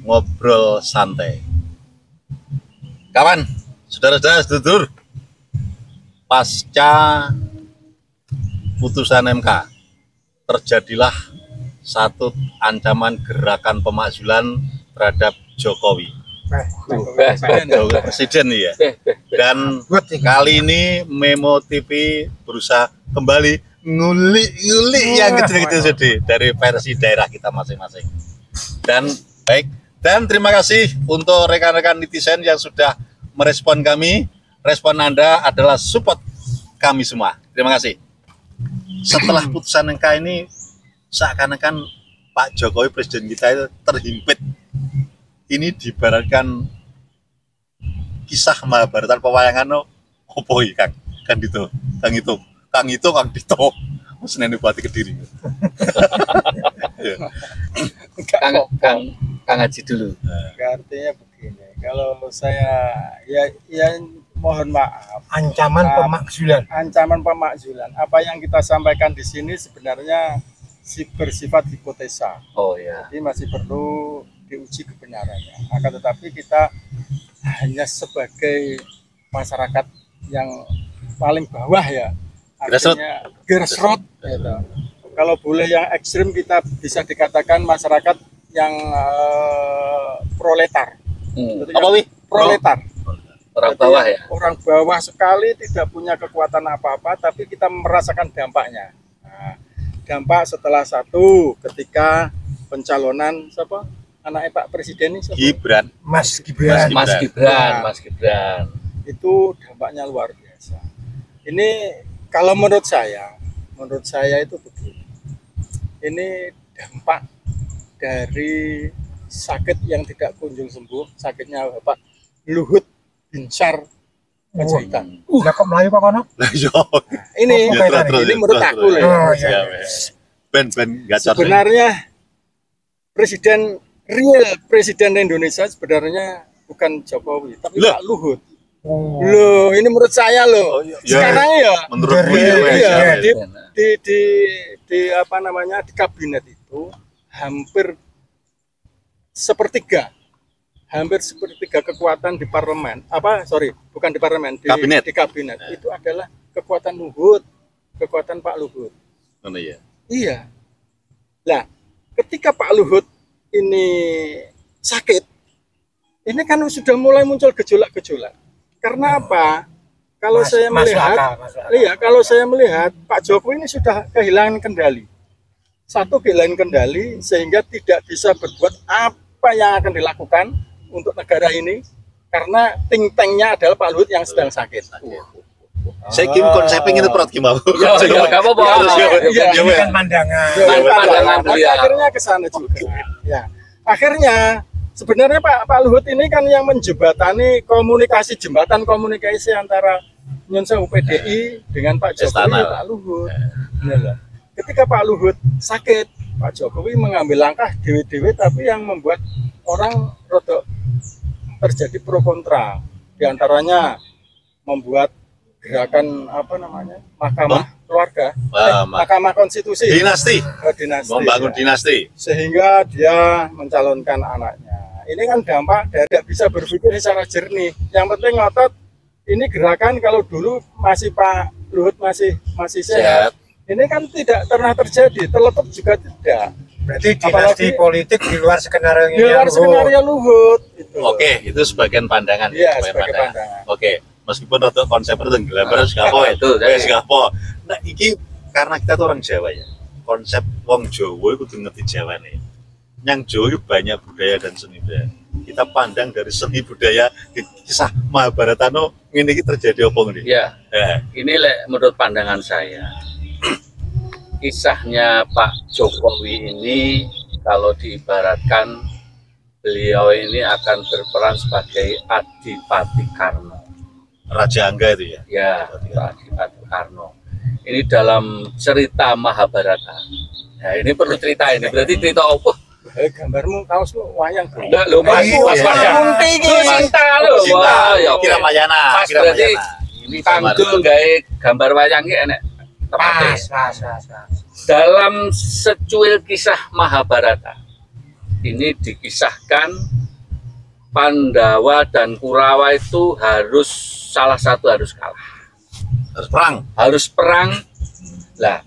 ngobrol santai. Kawan, saudara-saudara, sedulur, pasca putusan MK terjadilah satu ancaman gerakan pemakzulan terhadap Jokowi. Presiden ya. Dan kali ini Memo TV berusaha kembali ngulik yang kecil-kecil dari versi daerah kita masing-masing. Dan baik, dan terima kasih untuk rekan-rekan netizen yang sudah merespon kami. Respon Anda adalah support kami semua. Terima kasih. Setelah putusan MK ini seakan-akan Pak Jokowi presiden kita itu terhimpit. Ini diibaratkan kisah Mahabharatan pewayangan opo Kang Dito, Kang Dito. Seneni Bupati Kediri. Kang Haji dulu. Artinya begini, kalau saya ya mohon maaf. Ancaman pemakzulan. Apa yang kita sampaikan di sini sebenarnya bersifat hipotesa. Oh ya. Jadi masih perlu diuji kebenarannya. Akan tetapi kita hanya sebagai masyarakat yang paling bawah ya. Artinya grassroots gitu. Kalau boleh yang ekstrim kita bisa dikatakan masyarakat yang proletar. Apa wih? Proletar. Orang bawah ya. Orang bawah sekali, tidak punya kekuatan apa-apa, tapi kita merasakan dampaknya. Nah, dampak setelah ketika pencalonan siapa? Anaknya Pak Presiden ini siapa? Gibran. Mas Gibran. Itu dampaknya luar biasa. Ini kalau menurut saya itu begini. Ini dampak dari sakit yang tidak kunjung sembuh, sakitnya Bapak Luhut Binsar Panjaitan. Lah kok melayu Pak Kono? Ini menurut aku loh. Ben gacor. Sebenarnya presiden Indonesia sebenarnya bukan Jokowi, tapi Pak Luhut. Loh, ini menurut saya loh. Sekarang ya menurut di apa namanya, di kabinet itu hampir sepertiga kekuatan di parlemen, bukan di parlemen, di kabinet itu adalah kekuatan Pak Luhut. Oh iya. Iya. Nah, ketika Pak Luhut ini sakit, ini kan sudah mulai muncul gejolak-gejolak. Karena apa? Kalau saya melihat Pak Jokowi ini sudah kehilangan kendali. Kehilangan kendali sehingga tidak bisa berbuat apa yang akan dilakukan untuk negara ini karena think tanknya adalah Pak Luhut yang sedang sakit. Saya kira konsepnya itu perut gimana? Ini kan pandangan. Akhirnya ke sana juga. Ya, akhirnya sebenarnya Pak Luhut ini kan yang menjembatani jembatan komunikasi antara Nyunsewu PDI dengan Pak Jokowi, Pak Luhut. Ketika Pak Luhut sakit, Pak Jokowi mengambil langkah dewe-dewe tapi yang membuat orang rodok terjadi pro kontra. Di antaranya membuat gerakan Mahkamah Keluarga, Mahkamah Konstitusi, dinasti. Membangun dinasti. Sehingga dia mencalonkan anaknya. Ini kan dampak dari tidak bisa berpikir secara jernih. Yang penting ngotot. Ini gerakan kalau dulu masih Pak Luhut masih sehat. Ini kan tidak pernah terjadi, terletup juga tidak. Berarti dinasti politik di luar skenario Luhut. Oke, itu sebagian pandangan. Iya, sebagai pandangan. Oke, meskipun untuk konsep itu tenggelam itu. Nah, ini karena kita tuh orang Jawa ya. Konsep wong Jawa itu ngerti Jawa nih. Yang Jawa itu banyak budaya dan seni budaya. Kita pandang dari seni budaya di kisah Mahabharata ini terjadi apa nih? Ya. Ini menurut pandangan saya. Kisahnya Pak Jokowi ini kalau diibaratkan beliau ini akan berperan sebagai Adipati Karno. Raja Angga itu ya? Ya, Adipati Karno. Ini dalam cerita Mahabharata. Nah, ini perlu cerita ini. Berarti cerita apa? Gambarmu kaos lu wayang. Enggak lho, Mas. Cinta lho. Wah, ya kira Mayana. Berarti Kangdul gawe gambar wayang iki enek. Pas. Dalam secuil kisah Mahabharata ini dikisahkan Pandawa dan Kurawa itu harus salah satu harus kalah. Harus perang. Harus perang. Lah,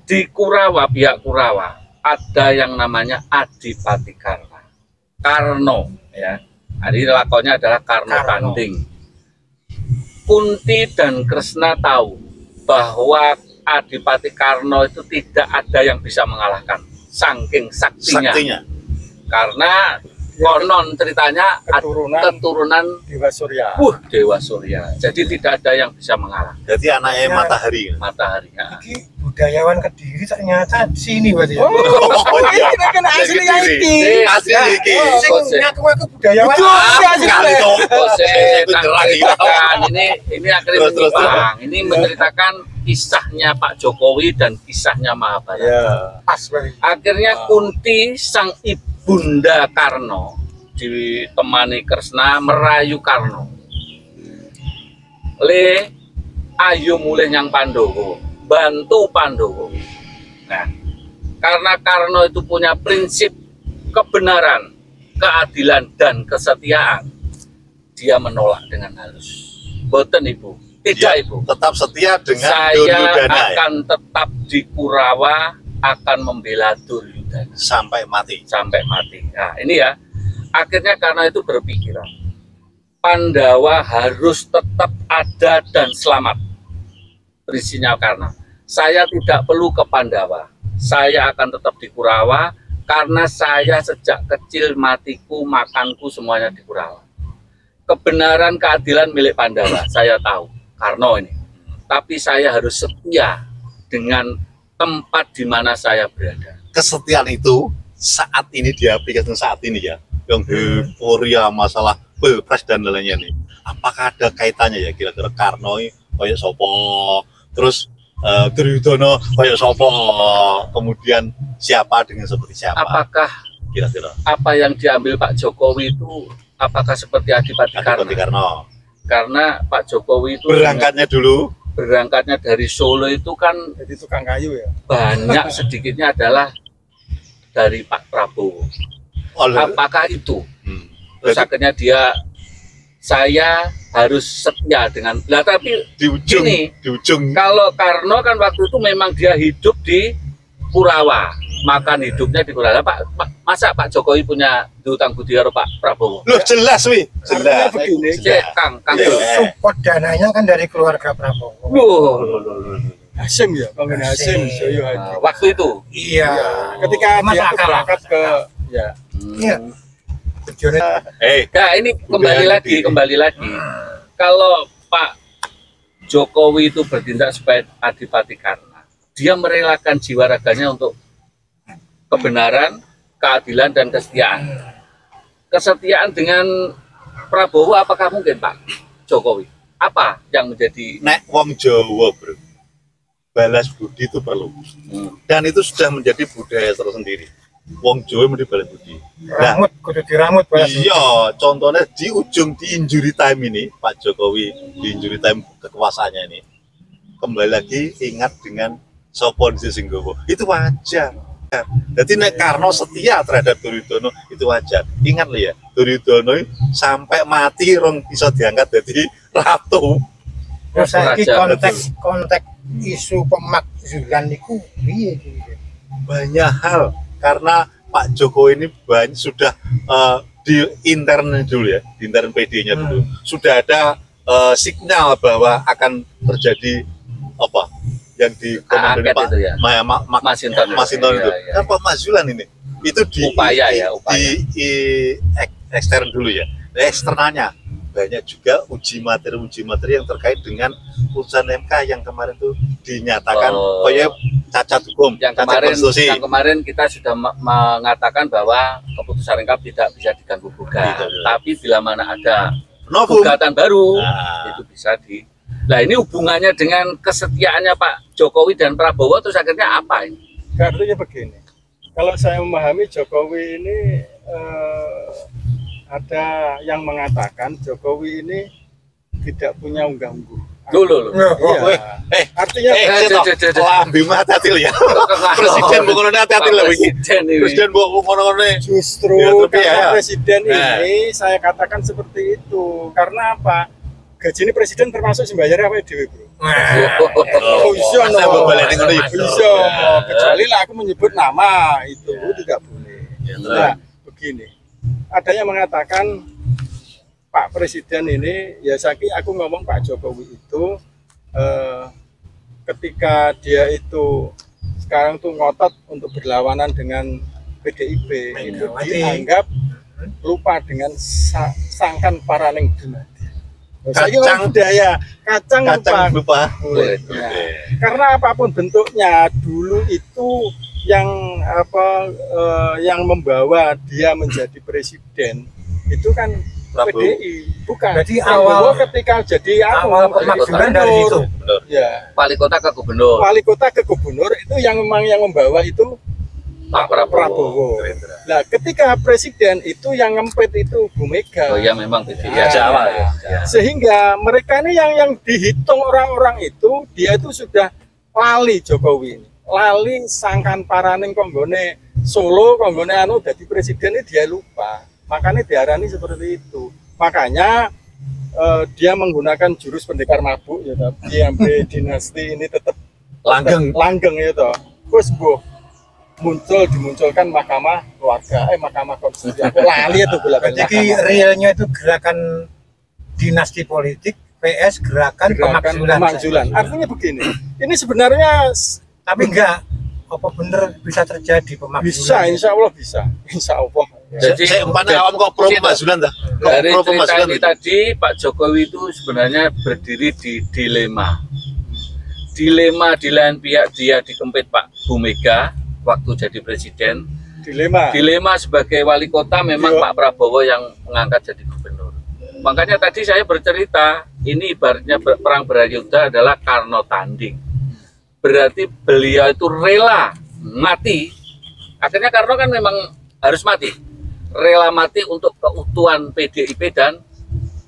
di Kurawa, pihak Kurawa ada yang namanya Adipati Karno ya. Jadi lakonnya adalah Karno Tanding. Kunti dan Kresna tahu bahwa Adipati Karno itu tidak ada yang bisa mengalahkan, saking saktinya. Karena konon ceritanya keturunan Dewa Surya. Dewa Surya. Jadi tidak ada yang bisa mengalah. Jadi anaknya matahari. Matahari. Ya. Iki budayawan Kediri ternyata di sini berarti. Oh, iya. Ini kan asli iki. Asli iki. Sing ngaku budayawan. Ini akhirnya menyimpang. Ini menceritakan kisahnya Pak Jokowi dan kisahnya Mahabharata. Ya. Pas berarti. Akhirnya Kunti sang ibunda Karno ditemani Kresna merayu Karno. Le ayo mulih nyang Pandowo, bantu Pandowo. Nah, karena Karno itu punya prinsip kebenaran, keadilan dan kesetiaan, dia menolak dengan halus. Boten Ibu, tidak Ya, Ibu. tetap setia dengan Saya Duryudana ya? akan tetap di Kurawa, akan membela Duryudana Sampai mati. sampai mati. Nah, ini ya. Akhirnya karena itu berpikiran Pandawa harus tetap ada dan selamat. Berisinya karena saya tidak perlu ke Pandawa. Saya akan tetap di Kurawa karena saya sejak kecil matiku, makanku semuanya di Kurawa. Kebenaran keadilan milik Pandawa, saya tahu. Karno ini. Tapi saya harus setia dengan tempat di mana saya berada. Kesetiaan itu saat ini diaplikasikan saat ini ya, yang euforia masalah pilpres dan lainnya nih. Apakah ada kaitannya ya kira-kira Karno ini kayak sopo, terus Duryudana kayak sopo, kemudian siapa dengan seperti siapa? Apakah Kira-kira apa yang diambil Pak Jokowi itu apakah seperti Adipati Adipati Karno? Karno. Karena Pak Jokowi itu Berangkatnya dulu berangkatnya dari Solo itu kan Jadi tukang kayu ya. banyak sedikitnya adalah dari Pak Prabowo. oleh Apakah itu? Hmm. Terus Berarti akhirnya saya harus setia dengan. Lah tapi di ujung, ini, di ujung kalau Karno kan waktu itu memang dia hidup di Kurawa, makan hidupnya di Kurawa. Masa Pak Jokowi punya hutang budi karo Pak Prabowo? loh jelas wi, jelas. Begini, Cek, Kang Iya. Support dananya kan dari keluarga Prabowo. Loh. Hasim ya, Bang Hasim, Joyo Hadi. Nah, waktu itu. Iya. Ketika dia Masa tuh akal. berangkat ke ya Iya. Tujuannya Nah, ini Budaya kembali lagi. Kalau Pak Jokowi itu bertindak sebagai Adipati Karna, dia merelakan jiwa raganya untuk kebenaran, keadilan dan kesetiaan. Kesetiaan dengan Prabowo apakah mungkin Pak Jokowi? Apa yang menjadi nek wong Jawa bro, balas budi itu perlu, dan itu sudah menjadi budaya tersendiri. Wong Jawa mesti balas budi. Nah, rambut, kudu diramut balas. iya, contohnya di ujung di injury time ini, Pak Jokowi di injury time kekuasaannya ini, kembali lagi ingat dengan sopon singgowo, itu wajar. Jadi nek Karno setia terhadap Duryudana itu wajar. Ingat loh ya, Duryudana sampai mati rong bisa diangkat jadi ratu. Terus saiki Raja, konteks isu pemakzulan niku piye iki? Banyak hal karena Pak Jokowi ini sudah di intern dulu ya, di intern PD-nya dulu sudah ada sinyal bahwa akan terjadi apa yang di angket Pak itu ya? Masinton. Masinton itu Iya, iya. kan pemakzulan ini itu di Upaya ya, upaya. di ekstern dulu ya. Eksternalnya banyak juga uji materi yang terkait dengan putusan MK yang kemarin tuh dinyatakan kayak cacat hukum, yang cacat konstitusi. kemarin kita sudah mengatakan bahwa keputusan MK tidak bisa diganggu gugat. Gitu. Tapi bila mana ada Novum. gugatan baru Nah. itu bisa di. Nah ini hubungannya dengan kesetiaannya Pak Jokowi dan Prabowo terus akhirnya apa ini? Artinya begini, kalau saya memahami Jokowi ini ada yang mengatakan Jokowi ini tidak punya unggah-ungguh Dulu. Iya. Artinya lambi mah hati-hati ya. Presiden bukan hati-hati lah begini. Presiden bukan justru ya, tapi karena ya. presiden ini saya katakan seperti itu. Karena apa? Gaji ini presiden termasuk sembayar apa dewe, Bro? Oh, iya, Saya no. balik ngono ya. Bisa, kecuali lah aku menyebut nama itu tidak boleh. Nah, begini, ada yang mengatakan Pak Presiden ini, ya aku ngomong Pak Jokowi itu ketika dia itu sekarang tuh ngotot untuk berlawanan dengan PDIP, itu dianggap lupa dengan sangkan paraning dumadi. Kacang budaya, kacang lupa. Boleh. Ya. Karena apapun bentuknya, dulu itu yang yang membawa dia menjadi presiden itu kan PDI, bukan. Jadi awal ketika jadi awal pemakzulan dari situ. Ya. Wali kota ke gubernur. Wali kota ke gubernur itu yang memang yang membawa itu Pak Prabowo. Nah, ketika presiden itu yang ngempet itu Bu Mega. Oh ya memang PDI Ya. awal ya. Sehingga mereka ini yang dihitung orang-orang itu dia itu sudah lali Jokowi ini. Lali sangkan paraning konggone Solo, konggone anu dadi presiden ini dia lupa. Makanya diarani seperti itu. Makanya dia menggunakan jurus pendekar mabuk ya tapi sampai dinasti ini tetap langgeng ya toh. Wes Bu dimunculkan mahkamah keluarga, mahkamah konstitusi. Aku lali itu bola-bali. Jadi realnya itu gerakan dinasti politik PS gerakan pemakzulan. Artinya begini, ini sebenarnya tapi enggak apa bener bisa terjadi pemakzulan? bisa, insya Allah bisa, insya Allah. Jadi Saya umpamanya awam kok pro pemakzulan dah. dari Pro cerita pemakzulan ini itu. tadi Pak Jokowi itu sebenarnya berdiri di dilema. Dilema di lain pihak dia dikempit Pak Bu Mega waktu jadi presiden. Dilema sebagai wali kota memang Pak Prabowo yang mengangkat jadi gubernur. Makanya tadi saya bercerita ini ibaratnya perang berayuda adalah Karno tanding. Berarti beliau itu rela mati. Akhirnya Karno kan memang harus mati. Rela mati untuk keutuhan PDIP dan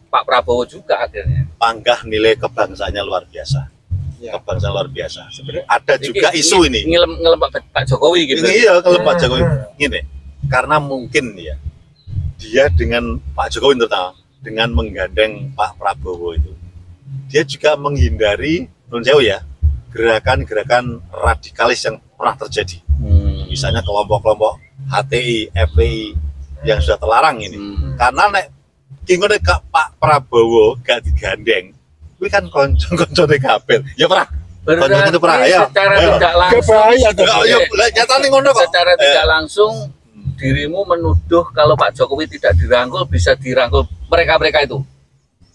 Pak Prabowo juga akhirnya. Panggah nilai kebangsaannya luar biasa. Ya. Kebangsaan luar biasa. Ada juga isu ini. Ngelem Pak Jokowi gitu. Iya, kalau Pak Jokowi gini. Karena mungkin ya dia dengan Pak Jokowi terutama dengan menggandeng Pak Prabowo itu, dia juga menghindari menurut saya ya gerakan-gerakan radikalis yang pernah terjadi. Misalnya kelompok-kelompok HTI, FPI yang sudah terlarang ini. Karena nek kingone Pak Prabowo gak digandeng, kuwi kan konco-konco kabel. Ya pernah. Berarti secara tidak langsung nyatane ngono kok. Secara tidak langsung dirimu menuduh kalau Pak Jokowi tidak dirangkul bisa dirangkul mereka-mereka itu.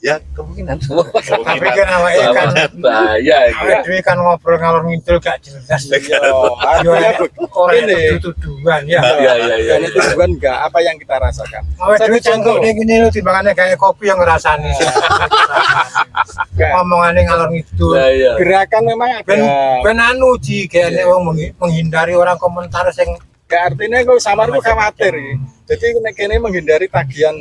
Ya kemungkinan. Tapi kan awake kan bahaya itu. awake dhewe kan ngobrol ngalor ngidul gak jelas. Artinya Orang ini tuduhan ya. Iya. dan itu bukan enggak apa yang kita rasakan. Awake dhewe contoh ning ngene lho timbangane kayak kopi yang ngrasani. Omongane ngalor ngidul. Iya. Gerakan memang ada. Ben anu ji kayaknya wong menghindari orang komentar sing Gak artinya kok samarku khawatir. Jadi nek kene menghindari tagihan.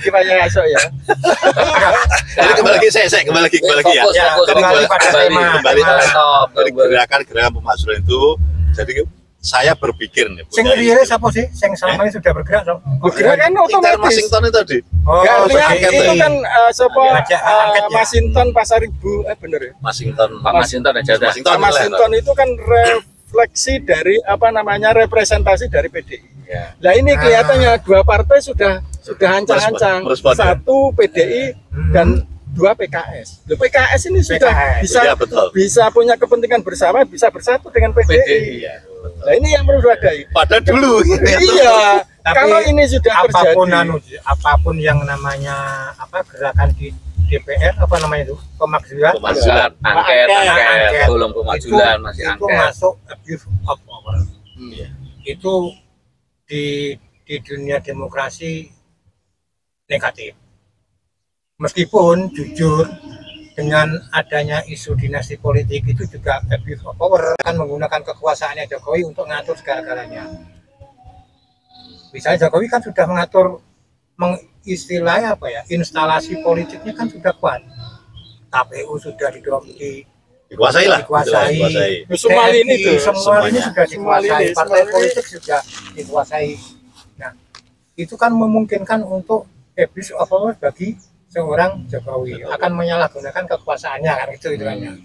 Gimana ngasok ya? Jadi kembali lagi kembali lagi ya. Fokus, kembali pada tema. Kembali Top. Jadi gerakan pemakzulan itu jadi saya berpikir nih. sing rilis apa sih? Sing selama ini sudah bergerak dong. Bergerak kan otomatis. Masinton itu tadi. Oh, Ya, artinya sebagai itu kan Ngajak angket ya. Masinton Pasaribu, bener ya? Masinton. Pak Masinton aja dah. Masinton itu kan refleksi dari representasi dari PDI. Ya. Nah ini kelihatannya dua partai sudah ancang-ancang. Merespon, ya. Satu PDI dan dua PKS. Loh, PKS ini sudah PKS. bisa Ya, betul. bisa punya kepentingan bersama, bisa bersatu dengan PDI. Iya. Nah ini yang perlu diwadahi. Pada dulu. Iya. Tapi Kalau ini sudah apapun terjadi. apapun yang namanya gerakan di DPR apa namanya itu pemakzulan Pemakzulan, angket, belum pemakzulan masih itu angket. masuk abuse of power. Iya. Itu di dunia demokrasi negatif. Meskipun jujur dengan adanya isu dinasti politik itu juga abuse of power kan menggunakan kekuasaannya Jokowi untuk mengatur segala-galanya. Misalnya Jokowi kan sudah mengatur istilahnya apa ya, instalasi politiknya kan sudah kuat. KPU sudah dikuasai lah. dikuasai. Semua ini tuh, semua ini semuanya. sudah dikuasai, Semua partai ini. politik sudah dikuasai. Nah, itu kan memungkinkan untuk abuse of power bagi seorang Jokowi, akan menyalahgunakan kekuasaannya kan itu hitungannya.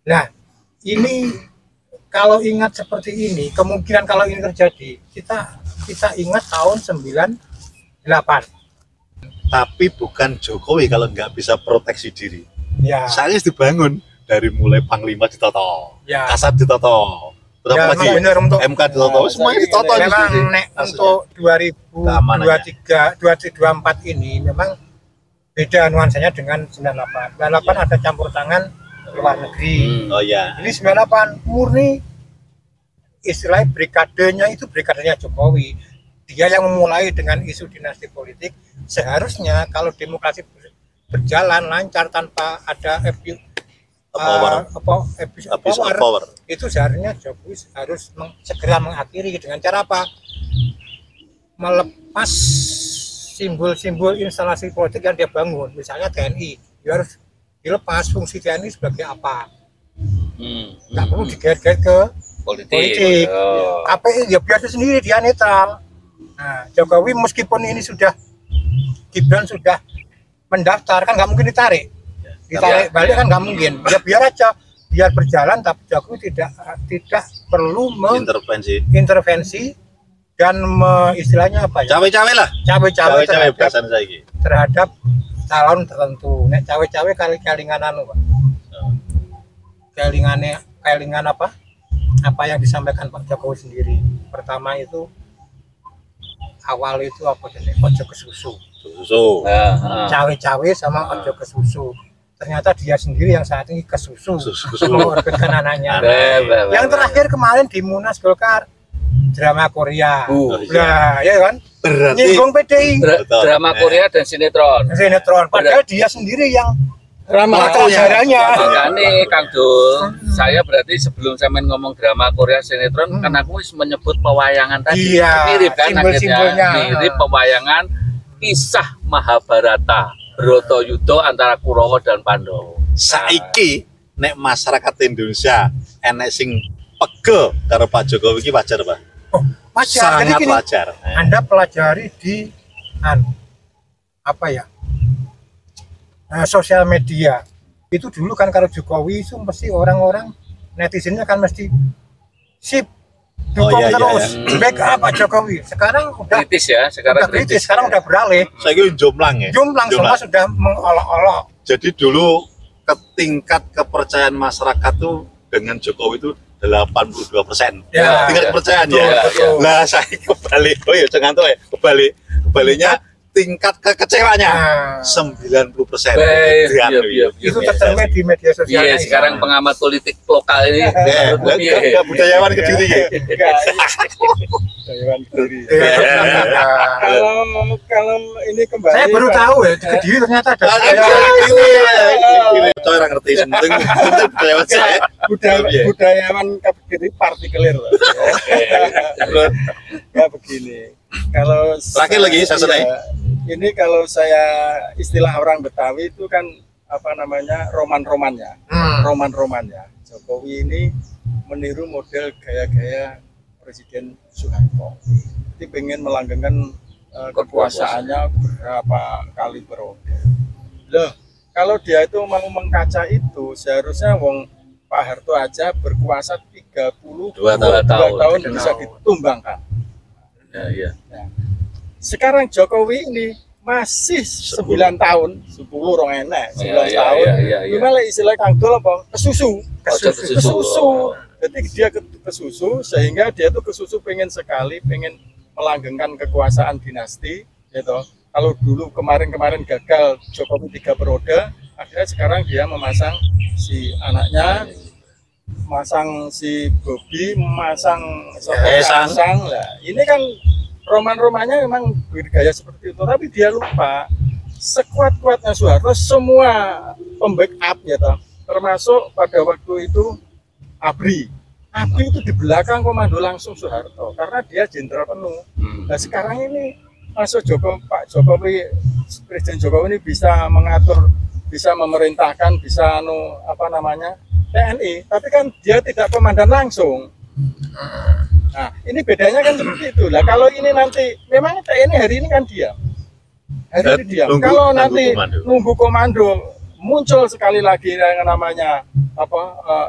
Nah, ini kalau ingat seperti ini, kemungkinan kalau ini terjadi, kita ingat tahun 98. Tapi bukan Jokowi kalau nggak bisa proteksi diri. Ya, Saya dibangun dari mulai Panglima ditoto, ya. Kasat ditoto, terus Ya, lagi memang benar untuk MK ditoto, semuanya ditoto. memang nek untuk 2023 2024 ini memang beda nuansanya dengan 98. 98 ada campur tangan luar negeri. Oh ya. Ini 98 murni istilah brikadenya itu brikadenya Jokowi. Dia yang memulai dengan isu dinasti politik. Seharusnya kalau demokrasi berjalan lancar tanpa ada abuse of power, itu seharusnya Jokowi harus segera mengakhiri dengan cara apa? Melepas simbol-simbol instalasi politik yang dia bangun, misalnya TNI, dia harus dilepas fungsi TNI sebagai apa? Nggak perlu digait-gait ke politik. Oh. KPI ya biasa sendiri, dia netral. Nah, Jokowi meskipun ini Gibran sudah mendaftar, kan nggak mungkin ditarik balik kan nggak mungkin. Ya biar aja, biar berjalan, tapi Jokowi tidak perlu intervensi dan istilahnya apa ya? Cawe-cawe lah. Cawe-cawe Bahasa saya ini. terhadap calon tertentu. Nek cawe-cawe kelingan anu, Pak. Kelingan apa? Apa yang disampaikan Pak Jokowi sendiri. Pertama itu awal itu apa jenis ojo ke susu. Cawe-cawe sama ojo ke susu. Ternyata dia sendiri yang saat ini ke susu. Mengorbitkan anaknya. Yang terakhir kemarin di Munas Golkar drama Korea. Nah, ya kan? Berarti Nyinggung PDI. Drama Korea dan sinetron. Padahal dia sendiri yang Pelakunya. Makanya Kang Dul, saya berarti sebelum saya main ngomong drama Korea sinetron, kan aku wis menyebut pewayangan tadi. Iya, Mirip kan simbol-simbolnya. akhirnya. Mirip pewayangan kisah Mahabharata, Bratayuda antara Kurawa dan Pandhawa. saiki nek masyarakat Indonesia enek sing pegel karo Pak Jokowi iki wajar, Pak. Oh, wajar. Jadi Sangat gini, wajar. Anda pelajari di apa ya? Sosial media. Itu dulu kan kalau Jokowi itu mesti orang-orang netizennya kan mesti sip dukung terus, backup Pak Jokowi. Sekarang udah Kritis ya, sekarang kritis. sekarang udah beralih. Saiki jomplang ya. Jomplang semua sudah mengolok-olok. Jadi dulu tingkat kepercayaan masyarakat tuh dengan Jokowi itu 82%. Ya, tingkat kepercayaan ya. betul. Nah, saya kebalik. Oh ya, jangan tuh ya. Kebaliknya tingkat kekecewanya 90%. Itu tercermin di media sosial. Iya, sekarang pengamat politik lokal ini Enggak budayawan Kediri ya. Budayawan Kediri. Iya. Kalau ini kembali, Saya baru tahu ya di Kediri ternyata ada Ini orang ngerti penting budayawan saya. budayawan Kediri partikelir loh. Ya begini. Kalau Lagi saya selesai. Ini kalau saya istilah orang Betawi itu kan apa namanya roman-romannya. Roman-romannya. Jokowi ini meniru model gaya-gaya Presiden Soeharto. Jadi pengen melanggengkan kekuasaannya berapa kali periode. Loh, kalau dia itu mau mengkaca itu, seharusnya wong Pak Harto aja berkuasa 32 tahun bisa ditumbangkan. Ya. Sekarang Jokowi ini masih 9 tahun, 10 orang enak, 9 tahun. Gimana istilah Kang Dul apa? Kesusu. Jadi dia kesusu sehingga dia tuh kesusu pengen melanggengkan kekuasaan dinasti, gitu. Kalau dulu kemarin gagal Jokowi 3 periode, akhirnya sekarang dia memasang si anaknya, memasang si Bobi, memasang lah. Ini kan roman-romannya memang bergaya seperti itu, tapi dia lupa sekuat-kuatnya Soeharto semua pembackup ya toh, termasuk pada waktu itu ABRI itu di belakang komando langsung Soeharto karena dia jenderal penuh. Nah sekarang ini masuk Pak Jokowi, Presiden Jokowi ini bisa mengatur, bisa memerintahkan, bisa TNI, tapi kan dia tidak komandan langsung. Nah, ini bedanya kan seperti itu. Lah kalau ini nanti memang TNI hari ini kan diam. Hari ini diam. Kalau nanti nunggu komando muncul sekali lagi yang namanya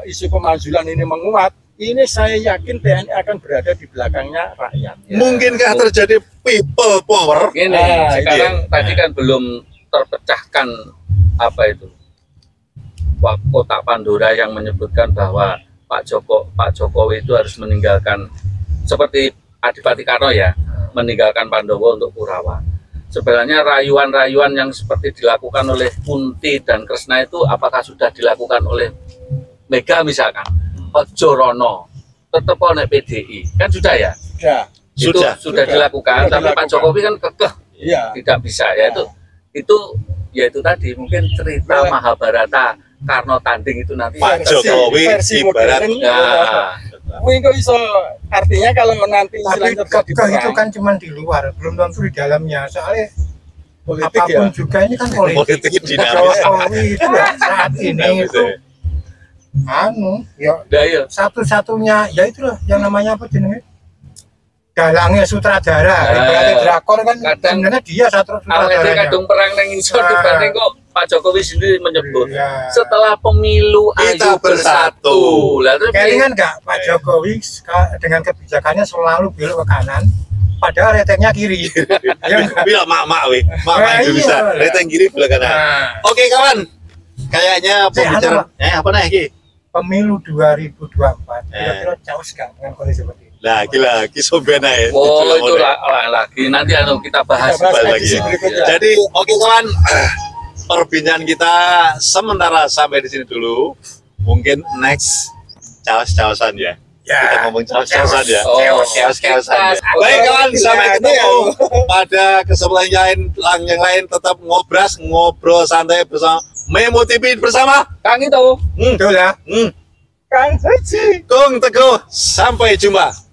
isu pemakzulan ini menguat, ini saya yakin TNI akan berada di belakangnya rakyat. Ya. Mungkinkah terjadi people power? Gini, sekarang tadi kan belum terpecahkan kotak Pandora yang menyebutkan bahwa Pak Jokowi itu harus meninggalkan, seperti Adipati Karno ya, meninggalkan Pandowo untuk Kurawa. Sebenarnya rayuan-rayuan yang seperti dilakukan oleh Kunti dan Kresna itu apakah sudah dilakukan oleh Mega misalkan? Ojo rono, tetap oleh PDI, kan sudah ya? Sudah dilakukan, tapi Pak Jokowi kan kekeh, tidak bisa ya itu tadi mungkin cerita Mahabharata Karno tanding itu nanti Pak Jokowi ibarat artinya kalau nanti tapi kekeh itu kan cuma di luar, belum tentu di dalamnya, soalnya politik apapun juga ini kan politik Jokowi itu saat ini itu satu-satunya ya itulah yang namanya apa jenenge dalangnya sutradara, drakor kan sebenarnya dia sutradaranya. Kadung perang nang isor dibanding kok Pak Jokowi sendiri menyebut setelah pemilu ayo bersatu. Kelingan nggak Pak Jokowi dengan kebijakannya selalu belok ke kanan, padahal retengnya kiri. Bilang mak Indonesia, reteng kiri belok kanan. Oke kawan, kayaknya pembicaraan apa nih? Pemilu 2024 kira-kira caos gak dengan kondisi seperti ini? Nah, gila, kisoben aja. Oh, itu lagi nanti kita bahas lagi. Jadi, oke kawan, perbincangan kita sementara sampai di sini dulu. Mungkin next caos-caosan ya. Kita ngomong caos-caosan ya. Caos-caosan. Baik kawan, sampai ketemu pada kesempatan yang lain. Tetap ngobrol santai bersama Memo TV bersama Kang itu. Betul ya. Kang Haji, Kung Teguh. Sampai jumpa.